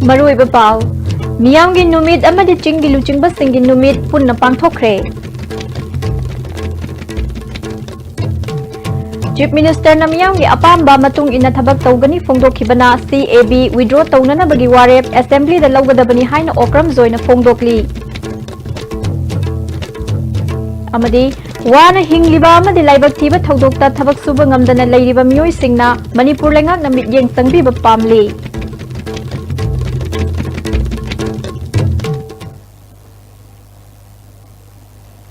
Maruiba Pau Miyangi Numit Amadi Chingi Luchingba Singi Numit Punna Pangthokre Chief Minister na Miyangi Apamba Matung ina Thabak Tawgani Phongdokhibana CAB withdraw Tawnana Bagi Warep Assembly da Lawgadabani Haina Okram Zoina Phongdokli Amadi Wana Hingliba Amadi Laibak Thiba Thawdokta Thabak Suba Ngamdana Leiriba Miyoi Singna Manipur Lengak na Mityeng Tangbiba Pamli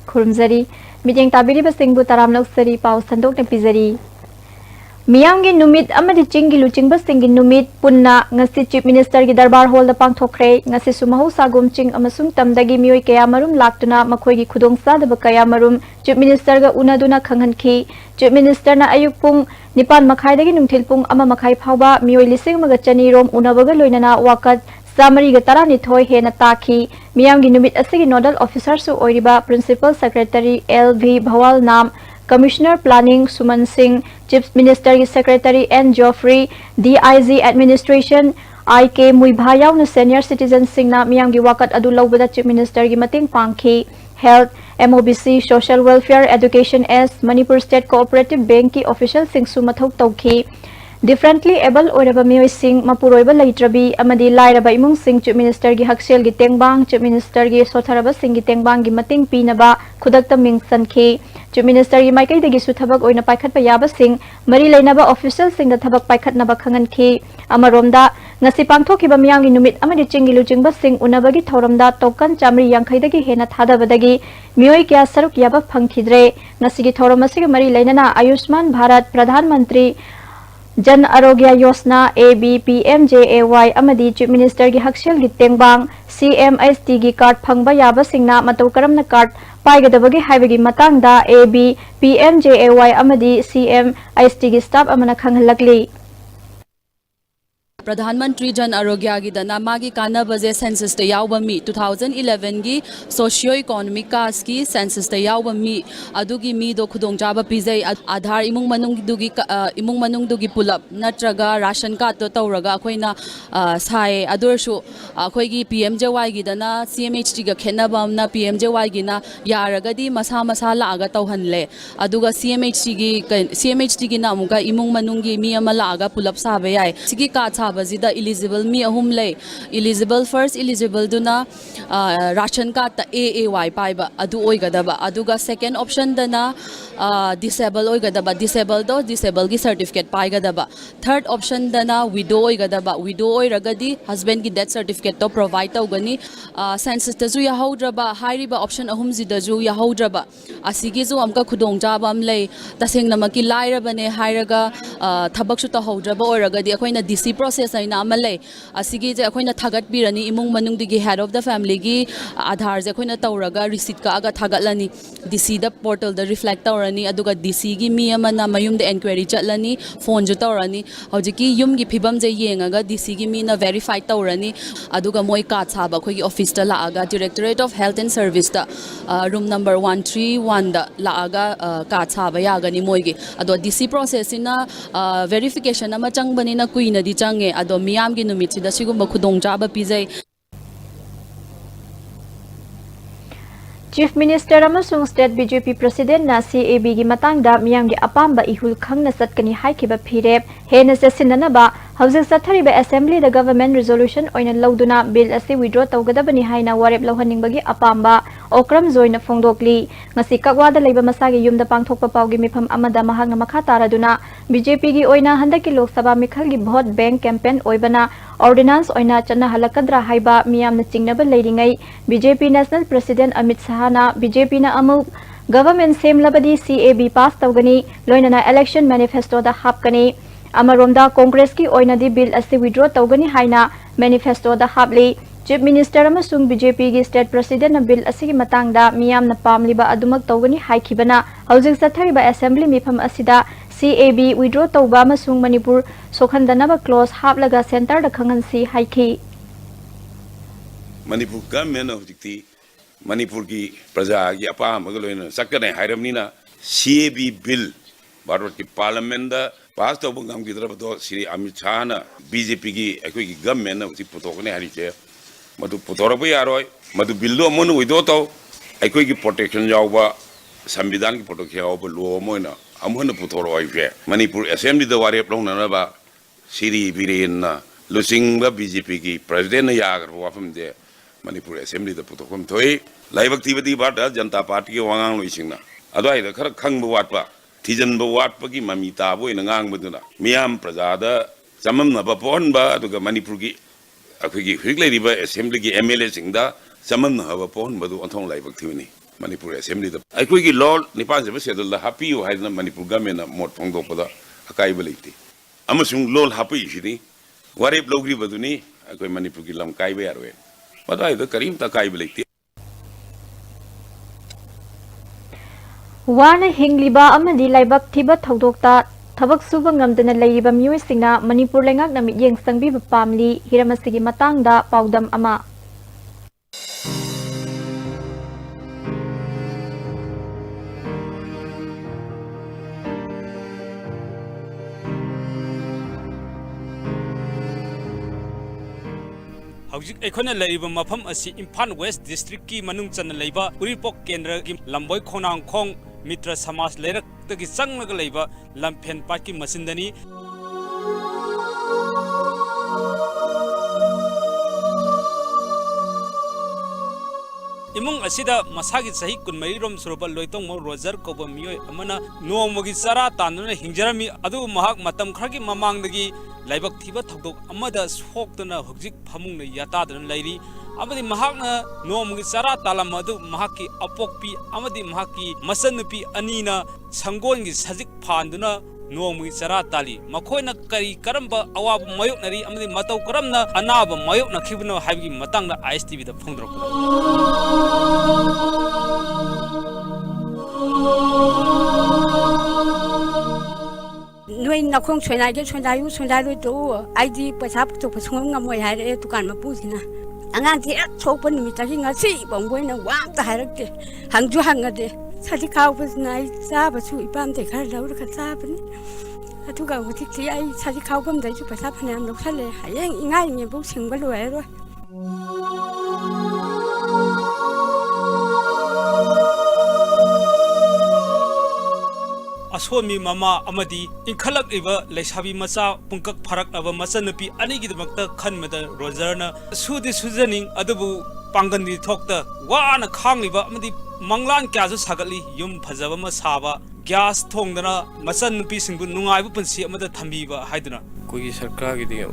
Kurumzari Mityeng Tabiriba Singbu Taram Laksari Pau Sandok na Pizari Miyangi Numit Amadi Chingi Luchingba Singi Numit Punna Ngasi Chief Minister gi Darbar Hall da Pangthokre Ngasi Sumahu Sagum Ching amasung Tamdagi Miyoi Kaya Marum Laktuna Makhoi gi Khudongsadaba Kaya Marum Chief Minister ga Unaduna Khanghanki Chief Minister na Ayuk Pung Nipan Makhaidagi Nungthil Pung Ama Makhai Phauba Miyoi Lising Magachani Rom Unabaga Loinana Wakat Samari ga Taranithoi hena taki Miyangi Numit asigi Nodal Officer su oiriba Principal Secretary LV Bhawal Nam Commissioner Planning Suman Singh Chief Minister ki Secretary N Geoffrey DIG Administration IK Muibha yauna Senior Citizen Singna Miyangi Wakat adu lawbada Chief Minister ki mating pangki Health MOBC Social Welfare Education S Manipur State Cooperative Bank ki Official Singh su mathau tawki Differently able oiraba miyoi sing mapuroiba leitrabi amadi lairaba imung sing Chief Minister gi haksel gi tengbang Chief Minister gi sotharaba sing gi tengbang gi mating pinaba khudakta ming sankhi Chief Minister gi maikai dagi su thabak oina paikhatpa yaba sing mari leinaba official sing da thabak paikhatnaba khanganki amaromda ngasi pangthokiba miyangi numit amadi chingi luchingba sing unabagi thoramda tokan chamri yangkhai dagi hena thadabadagi miyoi kya saruk yaba phangkhidre ngasi gi thoram asigi mari leinana Ayushman Bharat Pradhan Mantri Jan Arogya Yosna ABPMJAY Amadi Chief Minister gi Hakshel gi Tengbang CMST gi card phangba yaba singna matau karamna card paigadabagi haibagi matangda ABPMJAY Amadi CMST gi staff amana khanghalakli प्रधानमंत्री जन आरोग्य की दना मागी काना बजे census ते यावमी 2011 की socio economic cast की census ते यावमी अदुगी मी दो खुदोंग जाबा पिजे आधार इमुंग मनुंग दुगी पुलअप नत्रगा राशन कार्ड तो तौरगा अखोइना साय अदुरसु अखोइगी पीएमजेवाई की दना सीएमएचटी गा खेनाबमना पीएमजेवाई की ना यारगदी मसा मसा लागा तौहनले अदुगा सीएमएचटी की ना अमुगा इमुंग मनुंगी मी अमा लागा पुलअप साबे याय सिगी का Bajida eligible mi ahum lay eligible first eligible duna ration card ta AAY paiba adu oigadaba aduga second option dana disable oigadaba disable gi certificate paigadaba third option dana widow oigadaba widow oiragadi husband gi death certificate to provide tawgani census ta ju yahaudraba hairiba option ahum zida ju yahaudraba asigi ju amka khudong jaba am lay taseng namaki lairabane hairaga thabak su ta haudraba oiragadi akoina DC process aina amalai asigi je akoina thagat birani imung manung digi head of the family gi aadhar je akoina tawraga receipt ka aga thagatlani DC da portal da reflect tawrani aduga DC gi mi amana mayum da enquiry chatlani phone ju tawrani hojiki yum gi phibam je yengaga DC gi mi na verify tawrani aduga moi ka chaba khoi gi office ta la aga Directorate of Health and Service da room number 131 da la aga ka chaba ya gani moi gi ado DC process ina verification ama changbani na kuina di change ado miyam gi numit sida sigumba khudong jaba pizai Chief Minister amasung State BJP President na CAB gi matangda miyam gi apamba ihul khangna satkani haikiba phirep hena sesinanaba hauzik sathariba Assembly da Government Resolution oina lawduna bill asi withdraw tawgadabani haina warep lawhaningbagi apamba okram zoina phongdokli ngasi kakwada leiba masagi yumda pangthokpa pawgi mifam amada mahangna makha taraduna BJP gi oina handaki Lok Sabha mikhal gi vote bank campaign oibana ordinance oina chana halakadra haiba miyamna chingnaba leiringai BJP National President Amit Shahana BJP na amuk government semlabadi CAB pass tawgani loinana election manifesto da hapkani amaromda Congress ki oina di bill asi withdraw tawgani haina manifesto da hapli Chief Minister amasung BJP gi State President na bill asigi matangda miyamna pamliba adumak tawgani haikibana hauzik sathariba Assembly mifam asida CAB withdraw tawba amasung Manipur sokhandanaba clause haplaga center da khangansi haiki Manipur government of the Manipur ki praja ki apa magaloina sakane hairamnina CAB bill Bharat ki parliament da पास तब गमगिद्रबदो श्री अमित शाह ना BJP की अखोई की government ना उसी पुतोकने हरिचे मधु पुतोरब यारोय मधु बिल्डो मन उइदो तो अखोई की प्रोटेक्शन जाओबा संविधान की प्रोटेक्शन जाओबा लो मोइना अमहन पुतोरो आइफे मणिपुर असेंबली द वारे प्लोंगनबा श्री वीरेन ना लुसिंग बीजेपी की प्रेसिडेंट ने यागर वाफम दे मणिपुर असेंबली द पुतोकम थोई लाइबक तिबती भारत जनता पार्टी के वांगांग लोइसिंगना अदवाई द खर खंग वाटपा थीजन वाटपगी ममी ताबो नांगबदुना मियाम प्रजादा चममनबा पोहनबा अदुगा मणिपुर की अखोगी हिक लेरिबा असेंबली की एमएलए सिंगदा चममनबा पोहनबदु अंथों लाइबक थिवनी मणिपुर असेंबली द अखोगी लॉ निपान से शेड्यूल हापी हाइना मणिपुर गवर्नमेंट मोट फोंगदोपदा अकाइबा लेती अमसुंग लोल हापी सिनी वारेप लौग्रिबदुनी अखोई मणिपुर की लम काइबा यारोय मदाइ द करीम ता काइबा लेती वाना हिंगलिबा अमदी लाइबक थिबा थौदोक्ता थबक सुबा ngamdana layriba miyoi Manipur lengak na mityeng sangbiba pamli hiramasigi matangda paudam ama हौजिक एखोना लैरिबा मफम असि इम्फाल वेस्ट डिस्ट्रिक्ट की मनुंग चन लैबा उरिपोक केंद्र की लंबोई खोनांग खोंग मित्र समाज लेरक तगी संगलग लैबा लंफेन पाट की मसिंदनी इमुंग असिदा मसागी सही कुनमरी रोम सुरबा लोइतोंग मो रोजर कोबा मियोय अमना नोमगी सरा तानुना हिंजरमी अदु महाक मतम खरगी ममांगदगी लाइबक थिबा थौदोक अमदा सोक्तना हौजिक फमुंगना यातादन लैरी अमदी महाकना नोमगी सरा तालम अदु महाकी अपोकपी अमदी महाकी मसनुपी अनीना संगोनगी सजिक फांदुना नोमगी सरा ताली मखोयना करी करंबा अवाब मयोकनरी अमदी मतौ करमना अनाब मयोकनखिबनो हाइबगी मतंगना आईएसटीवी दा फोंदरक नोई नखोंग सोनागे सोनायु तो आईदी पैसा पुथोक पसंग ngамoi हारे दुकान मपुसिना अंगांथि सोप निमितगी ngasi बंगोइना वामता हारकते हंगजु हंगदे सादि खावबसना चाबसु इपामते खर लौर ख चाबनि अथुगा हुतिथि आई सादि खावबम दैसु पैसा फनाम लौखले हायें इंगाइ नेबु सिंगबा लोयरो असोमी ममा अमदी इंखलकलिबा लेसाबी मचा पुंकक फरकलबा मचनुपी अनिगिदमक्ता खनमदा रोजरना सुदि सुजनिंग अदबु पांगनदि थोक्ता वाना खांगलिबा अमदी मंगलान क्याजु सागली युम फजबा म साबा ग्यास थोंगदना मचनुपी सिंगबु नुंगाइबु पुंसी अमदा थंबीबा हाइदना कोई सरकार की दिया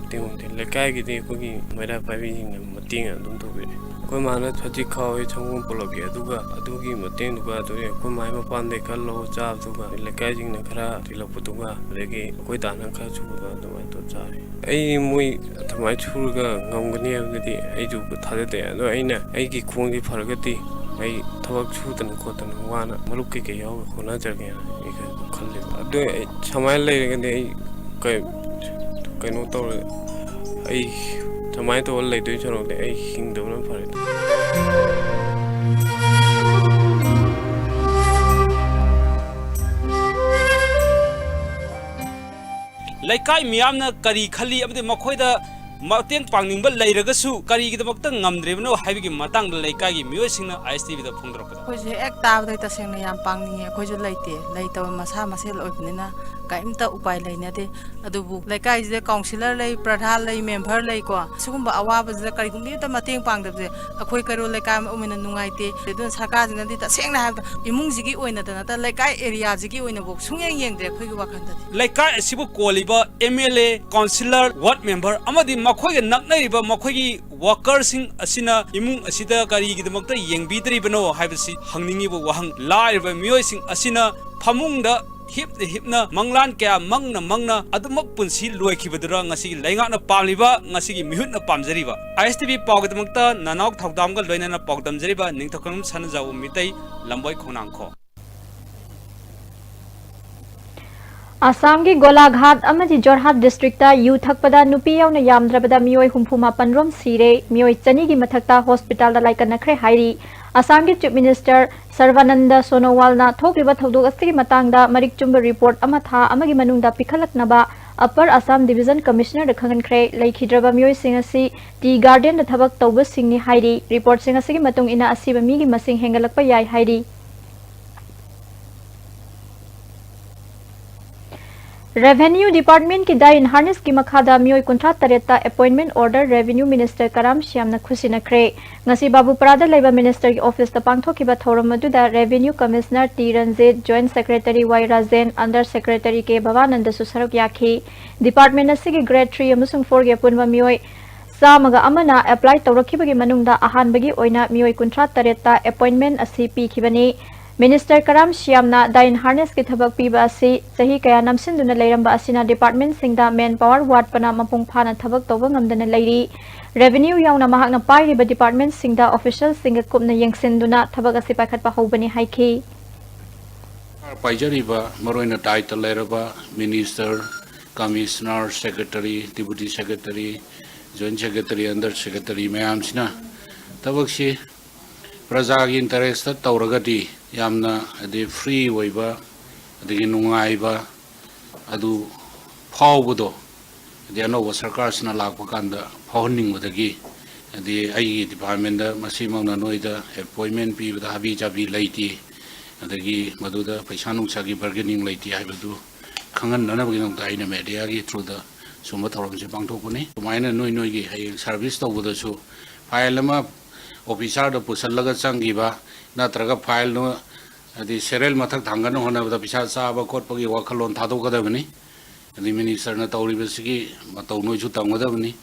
तें लेकाय की दिया कोई मेरा पाइबिंग मतिंग अदुम तोबे कोई माना छजी खावे छंगुम पोलोगे अदुगा अदुगी मतिंग दुगा तोरे कोई माइ मपान दे कल्लो चाब दुगा लेकाय जिंग न खरा तिलप दुगा लेगे कोई दाना खा छुगा दुगा तो चारे आई मोई थमाय छुरगा ngamgani abdi ai ju thade de ado aina ai gi khongdi faragati ai thawak chhutan khotan wana maluk ke yaw khona jage ai ka khalle ado samay leiragani ai kai no to ai samay to leidoi choro de ai hingdona fare लेकाय मियामना करी खली अबदे मखोयदा मतेंग पांगनिंगबा लेरगसु करीगिदमक्ता ngamdrebनो हाइबगी Matang लेकायगी मियोसिंगना ISTV दा फोंदरकदा खोजे एक ताबदै तसेंगना याम पांगनिंगे खोजे लेते लेतब मसा मसेल ओइबनिना काइमता उपाय लेनेदे अदुबु लेकायजे councillor ले प्रधान ले मेंबर ले को सुगुंबा अवाबजे करिगुंबीता मतेंग पांगदबजे अखोय करो लेकाय उमिना नुंगाइते दुन सरकारजिनादि तसेंगना हाब इमुंजिगी ओइनादना त लेकाय एरियाजिगी ओइनाबो सुंगेंग येंगदे अखोयगी वाखंददि लेकाय असिबु कोलिबा एमएलए काउंसिलर वार्ड मेंबर अमदि मखोयगे नकनैबा मखोयगी वर्कर्सिंग असिना इमुंग असिदा करिगिदमक्ता येंगबीदरिबनो हाइबसि हंगनिंगिबो वाहंग लाइरबा मियोइसिंग असिना फमुंगदा हिपना मंगलान क्या मंगना अदुमक पुंसी लोइखिबदुरा ngasi लैंगाना पामलिबा ngasi gi मिहुतना पामजरिबा आईएसटीवी पावगदमक्ता नानाउक थौदामगा लोइनाना पावदमजरिबा निंगथखम सनजाउ मितै लंबोय खोनांखो आसाम की गोलाघाट अमदी जोरहाट डिस्ट्रिक्ट यू थकपदा नुपी यावना यामद्रबदा मियोय हुम्फुमापन रोम सिरे मियोय चनी की मथक्ता हॉस्पिटल लाइकनखरे हाइरी आसाम की chief minister Sarbananda सोनोवालना थोकलिबा थौदोक अस्तिगी मतंगदा Marik चुंब report अमा था अमगी मनुंगदा पिखलकनबा अपर आसाम डिविजन कमिश्नर खंगनखरे लेखिद्रबा मियोय सिंग असि टी गार्डन द थबक तौब सिंगनी हाइरी रिपोर्ट सिंग असि मतुंग इना असिबा मिगी मसिंग हेंगलकपा याय हाइरी रेवेन्यू डिपार्टमेंट की दाइन हार्नेस की मखादा मियोय कुंथ्रा तरेता अपॉइंटमेंट ऑर्डर रेवेन्यू मिनिस्टर कराम श्यामना खुसिनखरे ngasi बाबूपरादा लेबा मिनिस्टर की ऑफिस ता पांगथोकिबा थौरम अदुदा revenue commissioner T Ranjit joint secretary Y Rajen under secretary K Bhabananda सुसरक याखी डिपार्टमेंट असि ग्रेड 3 अमसुंग 4 के पुनवा मियोय सामगा अमना अप्लाई तौरखिबगी मनुंगदा अहानबगी ओइना मियोय कुंथ्रा तरेता अपॉइंटमेंट असि पीखिबनी मिनिस्टर कराम श्यामना दाइन हार्नेस की थबक पीबा असि सही कया नमसिंदुना लेरंबा असिना डिपार्टमेंट सिंगदा मेन पावर वाटपना मपुंग फाना थबक तौबा ngamdana लेरी रेवेन्यू यावना महाकना पाइरिबा डिपार्टमेंट सिंगदा ऑफिशियल सिंग कुपना यंगसिंदुना थबक असि पाखतपा हौबनी हाइखी पाइजरिबा मरोइना टाइटल लेरबा minister commissioner secretary deputy secretary joint secretary under secretary मैमसिना थबकसी प्रजा की इंटरेस्ट तौरगदी यामना अदे फ्री होइबा अदगी नुंगाइबा अदु फावबदो अदे अनोबा सरकार सिना लाकपा कांदा फावनिंगबदगी अदे आइगी डिपार्टमेंट दा मसी मौना नोइदा अपॉइंटमेंट पीबदा हाबी जाबी लैति अदगी मदुदा पैसा नुंसा की बार्गेनिंग लैति हाइबदु खंगननबगी नोंता आइना मीडिया की थ्रू दा सुम थौरमसे पांगथोकनी सुमाइना नोइ नोइगी हाय सर्विस तौबदसु फाइल अमा ऑफिसर द पुसलगा चंगीबा नत्रगा फाइल नो अदि सेरियल मथक थांगन होनबदा पिसा चाबा कोटपगी वखलोन थादोगदबनी अदि मिनिस्टर न तौरिबसिगी मतौ नोइसु तंगदबनी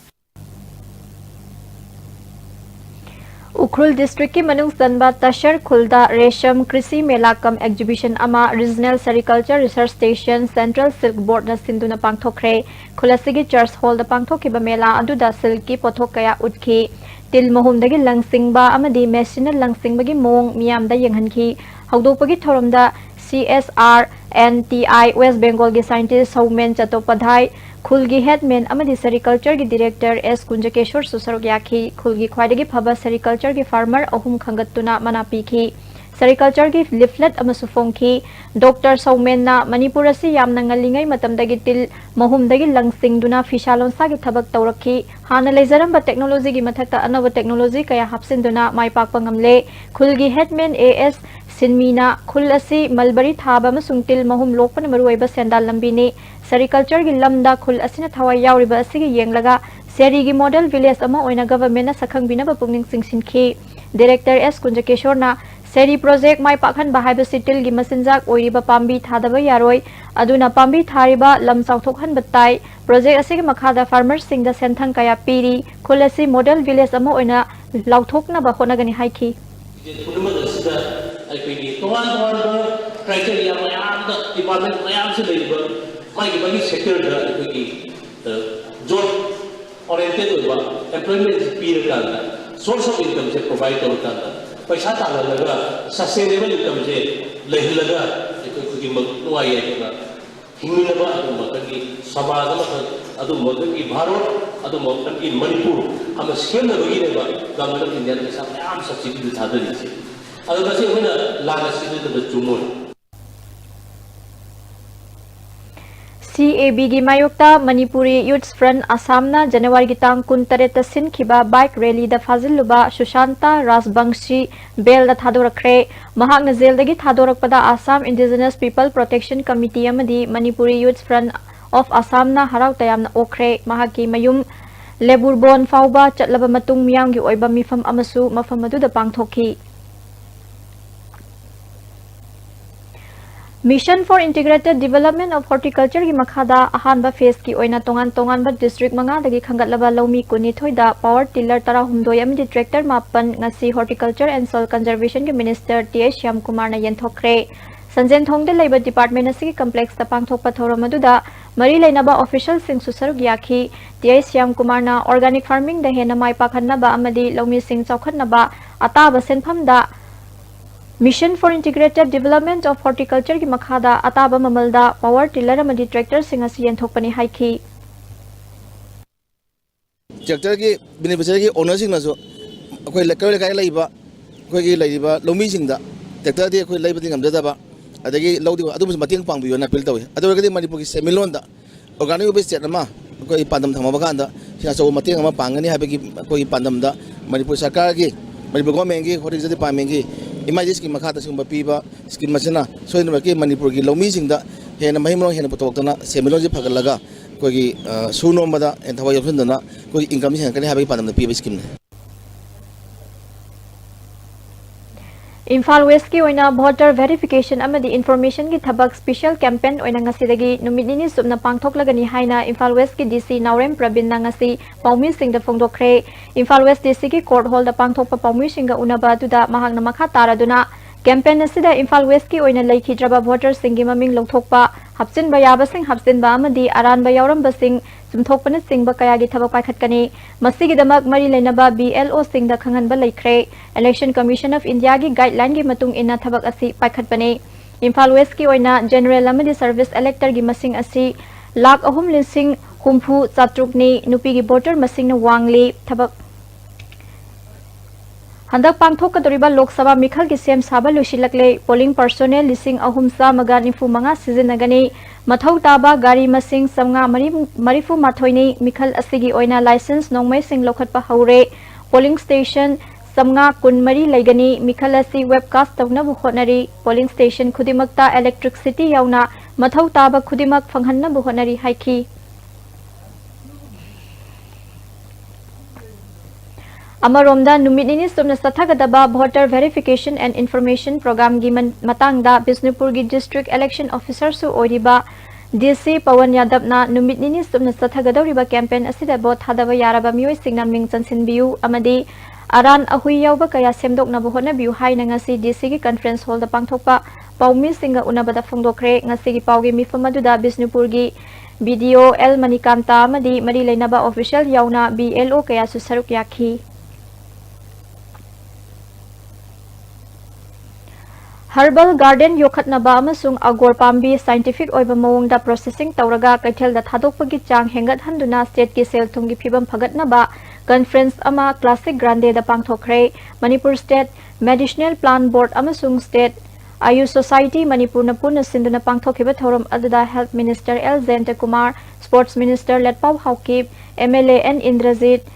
उखरुल डिस्ट्रिक्ट की मनुंग सनबा तशर खुलदा रेशम कृषि मेला कम एग्जीबिशन अमा regional sericulture research station central silk board न सिंधुना पांगथोखरे खुलसिगी चर्च हॉल द पांगथोखिबा मेला अदुदा सिल्क की पोथोक कया उठखी तिल मोहुमदगी लंगसिंगबा अमदी मेसिनल लंगसिंगबगी मोंग मियामदा यंगहनखी हौदोपगी थौरमदा CSR NTI वेस्ट बेंगल की साइंटिस्ट सौमेन चट्टोपाध्याय खुल की हेडमैन अमदी सेरिकल्चर की डायरेक्टर एस कुंजकेश्वर सुसरक याखी खुल की ख्वाइदगी फबा सेरिकल्चर की फार्मर अहुम खंगतुना मना पीखी सेरिकल्चर की लिफलेट अमसु फोंखी डॉक्टर सौमेनना मणिपुर असि यामना ngalingai matamdagi til mohumdagi langsinगदुना फिशालोंसा की थबक तौरखी हाना लेजरंबा टेक्नोलॉजी की मथक्ता अनव टेक्नोलॉजी कया हापसिंदुना माइपाकपा ngamle खुलगी हेडमैन AS सिनमीना खुल असि मलबरी थाबा अमसुंग तिल mohum lokpन मरुइबा सेंदाल लंबीनी सेरिकल्चर की लमदा खुल असिना थवाई याउरिबा असिगी येंगलगा सेरी की मॉडल विलेज अमा ओइना गवर्नमेंट सखंगबिनबा पुंगनिंग सिंगसिनखी डायरेक्टर एस कुंजकेश्वरना सेरी प्रोजेक्ट माइ पाखन बाहाइबा सिटिल की मसिनजाक ओइरिबा पाम्बी थादबा यारोय अदुना पाम्बी थारिबा लम चाउथोकहन बताई प्रोजेक्ट असिगी मखादा फार्मर्स सिंग द सेंथंग कया पीरी खुलसी मॉडल विलेज अमा ओइना लाउथोकना बा होनगनी हाइखी क्राइटेरिया मैम डिपार्टमेंट मैम से माई sector job oriented employment Pir source of income से प्रोवाइड तौर पैसा तालगा सस्टेनेबल इनकम से लेहलगा नुआई हिंगनबा समाज की भारत की मणिपुर हम सेमनबगीनेबा गवर्नमेंट ऑफ इंडिया पैसा मैम सब्सिडी थादरीसे CAB की मायोक्ता मणिपुरी यूथ फ्रंट आसामना जनवरी की तांग 19 सिनखिबा बाइक रैली द फाजिलुबा सुशांता राजबंशी बेल द थादोरखरे महाकना जेलदगी थादोरकपदा Assam indigenous people protection committee अमदी मणिपुरी यूथ फ्रंट ऑफ आसामना हराव तयामना ओखरे महाकी मयुम लेबुरबोन फाउबा चटलबा मतुंग मियांगी ओइबा मिफम अमसु मफम अदुदा पांगथोखी mission for integrated development of horticulture की मखादा अहानबा फेज की ओइना तोंगान तोंगानबा डिस्ट्रिक्ट मंगादगी खंगतलबा लौमी कुनिथोइदा पावर टिलर 13 अमदी tractor 9 ngasi horticulture and soil conservation के मिनिस्टर टी श्याम कुमार न यंथोखरे संजेन थोंगदे लेबा डिपार्टमेंट असि कॉम्प्लेक्स ता पांगथोकपा थौरम अदुदा मरी लेनाबा ऑफिशियल सिंग सुसरुक याखी टी श्याम कुमार न ऑर्गेनिक फार्मिंग द हेना माइ पाखनबा अमदी लौमी सिंग चौखनबा अताबा सेनफम दा Mission for Integrated Development of Horticulture की मखादा अताबा ममलदा पावर टिलर अमदी ट्रैक्टर सिंह असी यंथोकपनी हाइखी ट्रैक्टर की बेनिफिशियरी की ओनर सिंह नसो अखोई लेकर लेकर लाइबा अखोई की लाइबा लोमी सिंह दा ट्रैक्टर दी अखोई लाइबा दिंग हमजदाबा अदगी लौदी अदुम मतेंग पांगबियो ना अपील तवे अदुरगदी मणिपुर की सेमिलोन दा ऑर्गेनिक बेस स्टेट अमा अखोई पांदम थमबा कांदा सिना सो मतेंग अमा पांगनी हाबगी अखोई पांदम दा मणिपुर सरकार की मणिपुर गवर्नमेंट की हॉर्टिकल्चर डिपार्टमेंट की इमाजिस की मखाता सिंह पीबा स्कीम मसना सोइन की मणिपुर की लौमी सिंह दा हेन महिमनो हेन पुतोक्तना सेमिलोन जी फगलगा कोई सूनोमदा एंथवा योफिंदना कोई इनकम हेन कने हाबगी पांदम पीबा स्कीम ने इम्फाल वेस्ट की ओइना वोटर वेरिफिकेशन अमदी इन्फॉर्मेशन की थबक स्पेशल कैंपेन ओइना ngasi नुमितनि सुबना पांगथोकलगनी हाइना इम्फाल वेस्ट की डीसी नावरेम प्रवीण ngasi पाउमी सिंह द फोंगदोखरे इम्फाल वेस्ट डीसी की कोर्ट हॉल द पांगथोकपा पाउमी सिंह उनबा दुदा महागना मखा तारादुना कैंपेन असिदा इम्फाल वेस्ट की ओइना लैखिद्रबा वोटर सिंह ममिंग लौथोकपा हप्सिन बयाबसिंग हप्सिन बामदी अरान बयावरम बसिंग चुमथोकपन सिंह कया की थबक पाखटकनी मसिगिदमक मरी लेनबा बीएलओ सिंह द खंगनबा लैख्रे इलेक्शन कमीशन ऑफ इंडिया की गाइडलाइन की मतुंग इना थबक असी पाखटपने इम्फाल वेस्ट की ओइना जनरल अमदी सर्विस इलेक्टर की मसिंग असी लाख अहुम लिसिंग हुम्फु चात्रुकनी नुपी की वोटर मसिंग वांगली थबक हंदक पांगथोकदोरिबा लोकसभा मिखल की सेम साबा लुशिलकले पोलिंग पर्सोनेल लिसिंग अहुम सा मगा निफु मंगा सिजिनगनी मथौ ताबा गाड़ी मसिंग समगा मरीफु माथोइनी मिखल असिगी ओइना लाइसेंस नोंमै सिंग लोखटपा हौरे पोलिंग स्टेशन समगा कुनमरी लैगनी मिखल असि वेबकास्ट तौनबु होनरी पोलिंग स्टेशन खुदिमक्ता इलेक्ट्रिसिटी याउना मथौ ताबा खुदिमक फंगहन्नबु होनरी हाइखी अमरोमदा नुमितनि सुमना सथागदबा voter verification and information programme की मतंगदा बिष्णुपुर की डिस्ट्रिक्ट इलेक्शन ऑफिसर सु ओरिबा डीसी पवन यादवना नुमितनि सुमना सथागदौरिबा कैंपेन असिदा बोट थादबा यारबा मियोय सिंगना मिंग चनसिनबियु अमदी अरान अहुई यावबा कया सेमदोकनबु होनबियु हाइना ngasi डीसी की कॉन्फ्रेंस हॉल द पांगथोकपा पाउमी सिंगा उनबदा फोंगदोखरे ngasi की पाउगी मिफम अदुदा बिष्णुपुर की वीडियो एल मनिकांता अमदी मरी लेनबा ऑफिशियल याउना बीएलओ कया सु सरुक याखी हर्बल गार्डन योखतनबा अमसुंग अगोर पाम्बी साइंटिफिक ओइबा मवंगदा प्रोसेसिंग तौरगा कैथेल दा थादोकपगी चांग हेंगत हंदुना स्टेट की सेल थुंगी फिबम फगतनबा कॉन्फ्रेंस अमा क्लासिक ग्रांडे दा पांगथोखरे Manipur state medicinal plant board अमसुंग स्टेट आयुष सोसाइटी मणिपुर न पुन सिंधुना पांगथोखिबा थौरम अदुदा health minister L Jayant Kumar sports minister Letpao Haokip MLA N Indrajit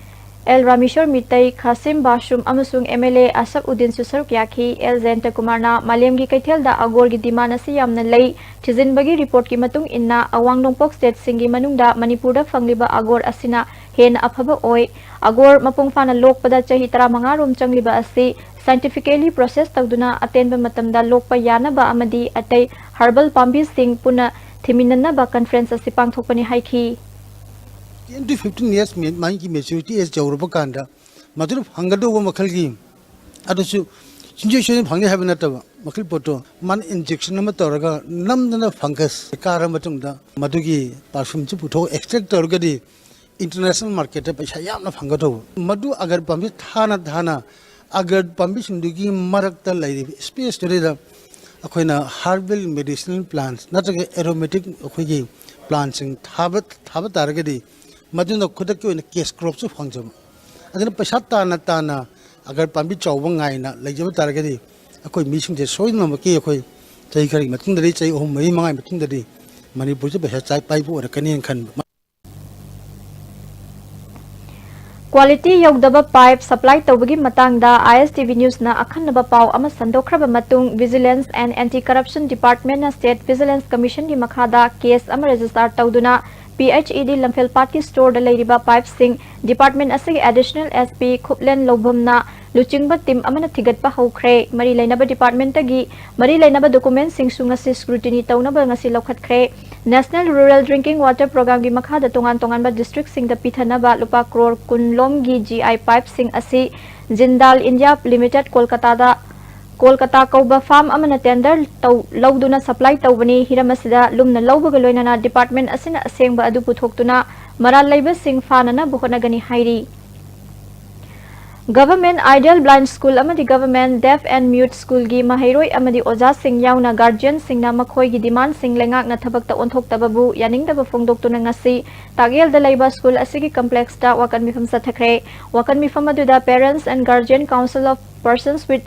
L Rameshwar Meetei Khashim Vashum अमसुंग एमएलए असफ उद्दीन सुसरुक याखी एल जयंत कुमारना मालेम की कैथेल दा अगोर की डिमांड असी यामना लई थिजिनबगी रिपोर्ट की मतुंग इन्ना अवांग नोंपोक स्टेट सिंगी मनुंगदा मणिपुर दा फंगलिबा अगोर असिना हेन अफबा ओय अगोर मपुंग फाना लोकपदा चही 35 रोम चंगलिबा असी साइंटिफिकली प्रोसेस तौदुना अतेनबा मतमदा लोकपा यानबा अमदी अतै हर्बल पाम्बी सिंग पुना थिमिननबा कॉन्फ्रेंस असी पांगथोकपनि हाइखी 10 to 15 years माई की मेच्योरिटी एज जौरबा कांदा मधुर फंगदोबा मखल की अदुसु इंजेक्शन फंगने हाबे नतबा मखल पोटो मन इंजेक्शन अमा तौरगा नमदना फंगस कार मतुंगदा मधुगी परफ्यूम चु पुथो एक्सट्रैक्ट तौरगदी इंटरनेशनल मार्केट पैसा यामना फंगदो मधु अगर पंबी थाना अगर पंबी सिंदुगी मरकता लैरि स्पेस तोरेदा अखोइना हार्बल मेडिसिनल प्लांट्स नतगे एरोमेटिक अखोइगी प्लांट्स थाबा तारगदी मधुना खुदक की केस क्रॉप से फंगजम अदना पैसा ताना अगर पाम्बी चौबा गायना लेजब तारगदी अखोइ मिसिंजे सोइनमकी अखोइ चै खरि मतुंदरी चै ओम मई मंगाई मतुंदरी मणिपुर से पैसा चाइ पाइबो रकनी खन क्वालिटी यौदबा पाइप सप्लाई तौबगी मतंगदा आईएसटीवी न्यूज ना अखन्नबा पाव अमा संदोखरबा मतुंग vigilance and anti corruption department ना स्टेट विजिलेंस कमीशन की मखादा केस अमा रजिस्टर तौदुना PHED लंफेल पार्टी स्टोर द लेरिबा पाइप सिंग डिपार्टमेंट असि एडिशनल एसपी खुपलेन लोभमना लुचिंगबा टीम अमना थिगतपा हौख्रे मरी लेनबा डिपार्टमेंट तगी मरी लेनबा डॉक्यूमेंट सिंग सुंगसि स्क्रूटिनी तौनबा ngasi लौखतख्रे national rural drinking water programme की मखादा तोंगान डिस्ट्रिक्ट सिंग द पिथनबा लुपा करोड़ कुनलोम की GI पाइप सिंग असि जिंदाल इंडिया लिमिटेड कोलकाता कौबा फार्म अमना टेंडर लौदुना सप्लाई तौबनी हिरमसिदा लुमना लौबगा लोइनाना डिपार्टमेंट असिना असेंबा अदु पुथोक्तुना मराल लैबा सिंग फानना बुहनगनी हाइरी Government Ideal Blind School amadi Government Deaf and Mute School gi mahairoi amadi oja sing yauna guardian sing na makhoi gi demand sing lengak na thabak ta onthok tababu yaning daba phongdok tuna ngasi tagyel da laiba school asigi complex ta wakan mifam sathakre wakan mifam aduda Parents and Guardian Council of Persons with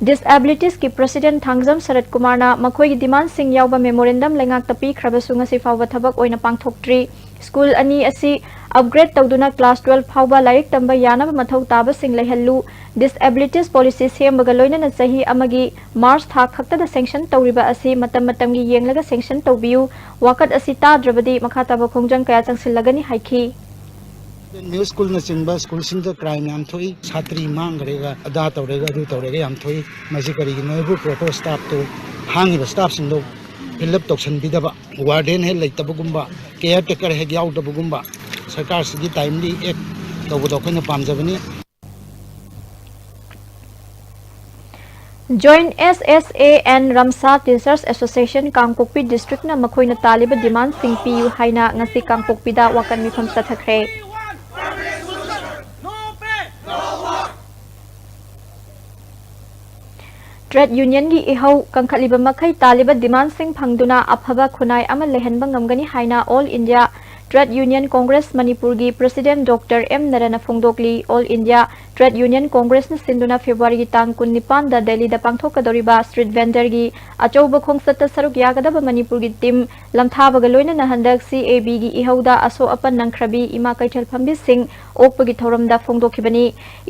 Disabilities ki President Thangjam Sarat Kumar na makhoi gi demand sing yauba memorandum lengak tapi khrabasu ngasi fawba thabak oina pangthoktri school ani asi upgrade tawduna class 12 fawba laik tamba yana mathau taba sing lehallu disabilities policy sembaga loina na sahi amagi March tha khakta da sanction tawriba asi matam matamgi yenglaga sanction tawbiu wakat asi ta drabadi makhata ba khongjang kaya changsilagani haiki new school न चिंबा school Singh crime याम थोई छात्री मांगरेगा अदा तौरेगा अदु तौरेगा याम थोई मजी करिगी नोइबु proper staff तो हांगी staff Singh दो fill up तोक्सन बिदबा warden है लेतबगुंबा care taker है याउदबगुंबा सरकार सिगी टाइमली एक तौबदो खन पामजबनी Joint SSA and Ramsa Teachers Association Kangpokpi District na makhoi na taliba demand sing piu haina ngasi Kangpokpi da wakan mifam sathakre Trade Union gi ihau kangkhaliba makhai taliba demand sing phangduna aphaba khunai ama lehenba ngamgani haina All India Trade Union Congress Manipur gi President Dr. M. Narana Phongdokli All India Trade Union Congress na sinduna February gi tang 19 da Delhi da pangthokadoriba street vendor gi achouba khongsata saruk yagadaba Manipur gi team lamthabaga loina na handak CAB gi ihauda aso apan nangkhrabi ima kaithal phambi sing okpagi thoram da phongdokhibani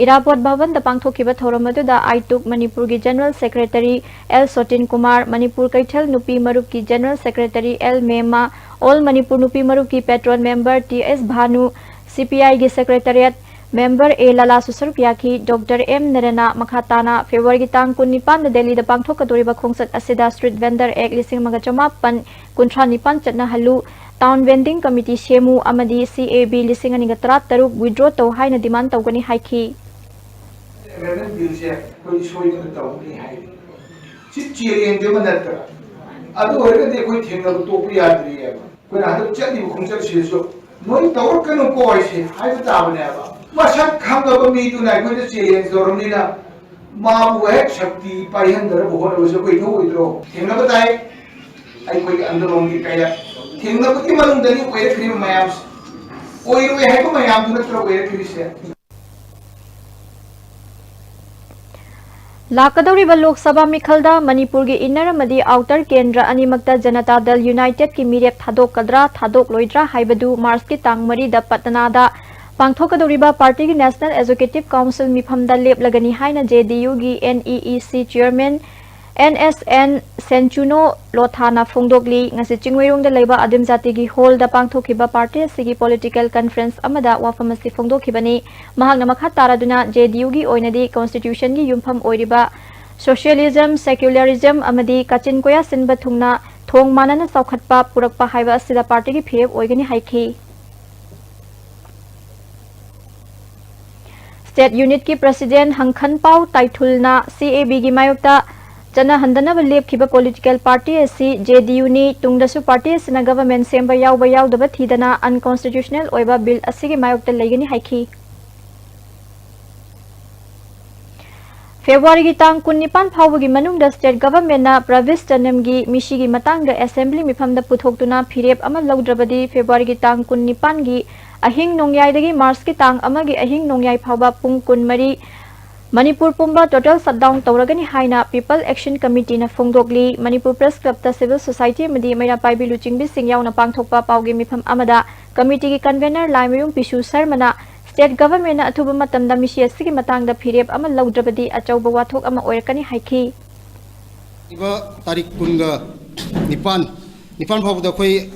Irapot Bhavan da pangthokiba thoram adu da Aituk Manipur gi General Secretary L. Sotin Kumar Manipur kaithal nupi marup ki General Secretary L. Mema All Manipur nupi marup ki patron member T.S. Bhanu CPI gi Secretariat member A. Lala Susarpyaki Dr. M. Narana Makhatana February gi tang 19 da Delhi da pangthokadoriba khongsat asida street vendor ek lising magachamapan kunthra nipan chatna halu Town Vending Committee Shemu Amadi CAB lising ani gatrat taruk withdraw to haina demand tawgani haiki adu hoyga de koi thengna to pu yadri ya koi na hadu chadi bu khongchal shiso noi tawar kanu ko aise hai ta abne aba masak khanga ba mi tu na koi de challenge dorni na ma bu ek shakti paihan dar bu hor so koi no idro thengna ba tai ai koi andalong ki kaya thengna ba ki malung dani koi khri mayam oi roi hai ko mayam tu na tro koi khri se Lakadoriba Lok Sabha Mikhalda Manipur gi inner amadi outer kendra animakta Janata Dal United ki mirep thadok kadra thadok loidra haibadu Mars ki tang mari da Patna da pangthokadoriba party ki National Executive Council mifam da lep lagani haina JDU gi NEEC chairman NSN Senchuno Lothana Phongdokli ngasi chingweirong da leiba adim jati gi hol da pangthokiba party sigi political conference amada wafamasi phongdokhibani mahakna makha taraduna JDU gi oinadi constitution gi yumpham oiriba socialism secularism amadi kachin koya sinba thungna thong manana saukhatpa purakpa haiba asida party gi phirep oigani haiki State Unit ki President Hangkhan Pau Taithulna CAB gi mayokta Jana handana lep khiba political party asi JDU ni tungdasu party asina government semba yauba yaudaba thidana unconstitutional oiba bill asigi mayokta legani haiki February gi tang 19 phawgi manungda state government na Pravish Tanam gi misi gi matangda assembly mifamda puthoktuna phirep ama lawdrabadi February gi tang 19 gi ahing nongyai dagi March gi tang amagi ahing nongyai phawba pung 13 Manipur Pumba total shutdown Tauragani Haina People Action Committee na Phongdokli Manipur Press Club ta Civil Society Madi Maina Paibi Luchingbi Singyao na Pangthokpa Paugi Mifam Amada Committee ki Convener Laimayung Pishu Sarmana State Government na Athuba Matamda Misi asigi matangda phirep ama lawdrabadi achauba wathok ama oirakani haiki Iba tarik kunga nipan phawda khoi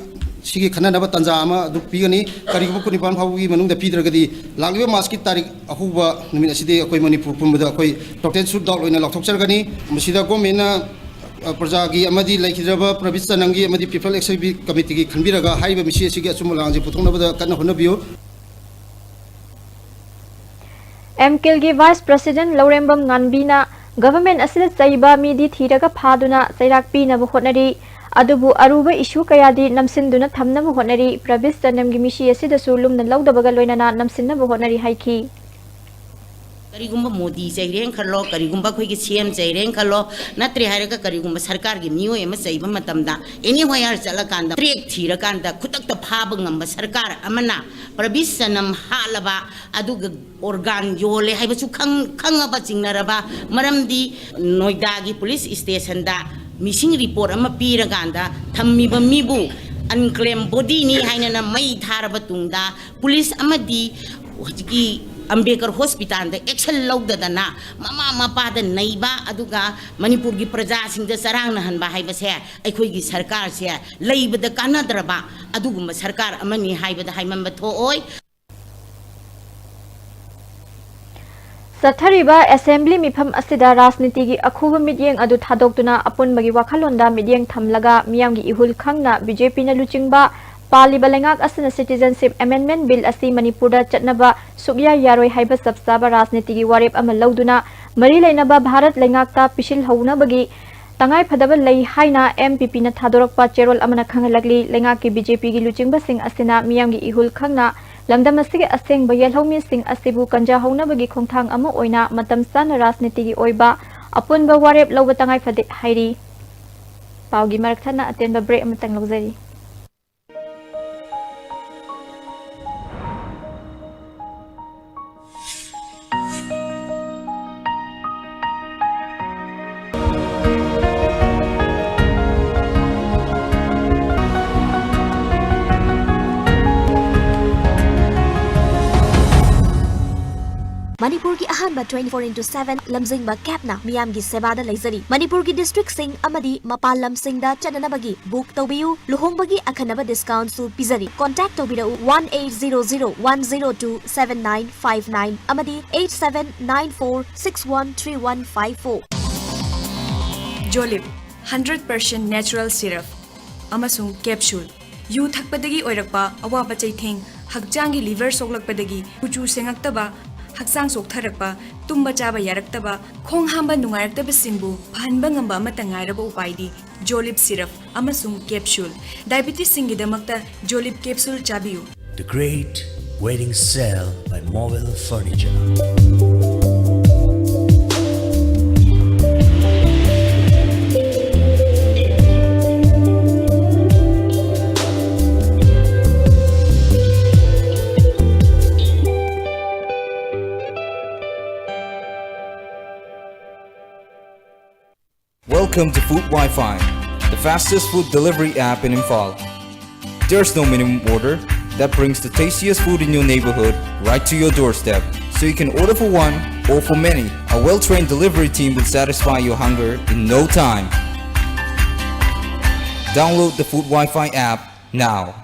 sigi khana naba tanja ama du pigani karigubu kunipan phawgi manungda pidragadi lagliba maski tarik ahuba numin aside akoi Manipur pumbada akoi total shutdown loina lathokchargani masida gomena prajagi amadi laikhidraba Pravish Tanamgi amadi People Action Committee gi khanbiraga haiba misi asigi asumulangji puthongnabada kanna honabiyo MKL gi Vice President Laurembam Nganbina government asida chaiba midi thiraga phaduna chairakpi na hotnari adubu aruba issue kayadi namsinduna thamna hotnari Pravish Tanam gi misi asida sulum na lawdabaga loinana namsinna hotnari haiki करीगुम्बा Modi चैरें खलो करीगुम्बा कोई CM चैरें खलो नत्रे हायरगा करीगुम्बा सरकार की मियोय एम चैबा मतमदा एनी वायर चलकांदा ट्रेक थीरकांदा खुतक फाब ngamba सरकार अमना प्रविसनम हालबा अदुग organ yole हाइबसु खंगबा चिंगनरबा मरमदी नोइडा की पुलिस स्टेशन दा मिसिंग रिपोर्ट अमा पीरगांदा थम्मीबा मीबु अनक्लेम बॉडी नी हाइनना मई थारबा तुंगदा पुलिस अमदी हजकी अम्बेडकर हॉस्पिटल एक्शन लौदना ममा मपाद नईबा अदुगा मणिपुर की प्रजा सिंह चरांग नहनबा हाइबसे अखोइगी सरकार से लेइबद कानद्रबा अदुगुम सरकार अमनी हाइबद हाइमम थोओय Sathariba Assembly Mifam Asida Rasniti gi Akhuba Midyeng Adu Thadokuna Apunbagi Wakhalonda Midyeng Thamlaga Miyamgi Ihul Khangna BJP na Luchingba Pali Balengak Asana Citizenship Amendment Bill Asi Manipurda Chatnaba Sukya Yaroi Haiba Sabsaba Rasniti gi Warep Ama Lauduna Mari Lainaba Bharat Lengakta Pishil Hauna Bagi Tangai Phadaba Lei Haina MPP na Thadorokpa Cherol Amana Khangalagli Lengaki BJP gi Luchingba Sing Asina Miyamgi Ihul Khangna Lamdamasi aseng bayal homi sing asibu kanja hona bagi khongthang ama oina matam sana rasniti gi oiba apun ba warep loba tangai phade hairi paugi marakthana aten ba break amatang logzari Manipur ki ahanba 24/7 lamjingba capna miyam gi sebada leizari Manipur ki district sing amadi mapal lam sing da chananabagi book tobiu luhongbagi akhanaba discount su pizari contact tobira 1800-102-7959 amadi 8794613154 Jolip 100% natural syrup amasung capsule yu thakpadagi oirakpa awaba chaitheng hakjangi liver soklakpadagi kuchu sengaktaba Haksang soktarakpa, tumba chaba yaraktaba, khong hamba nungairaktaba singbu, phanba ngamba amata ngairaba upaidi, Jolip syrup, amasung capsule. Diabetes singidamakta Jolip capsule chabiyu. The Great Wedding Sale by Mobile Furniture. Welcome to Food Wi-Fi, the fastest food delivery app in Imphal. There's no minimum order that brings the tastiest food in your neighborhood right to your doorstep, so you can order for one or for many. A well-trained delivery team will satisfy your hunger in no time. Download the Food Wi-Fi app now.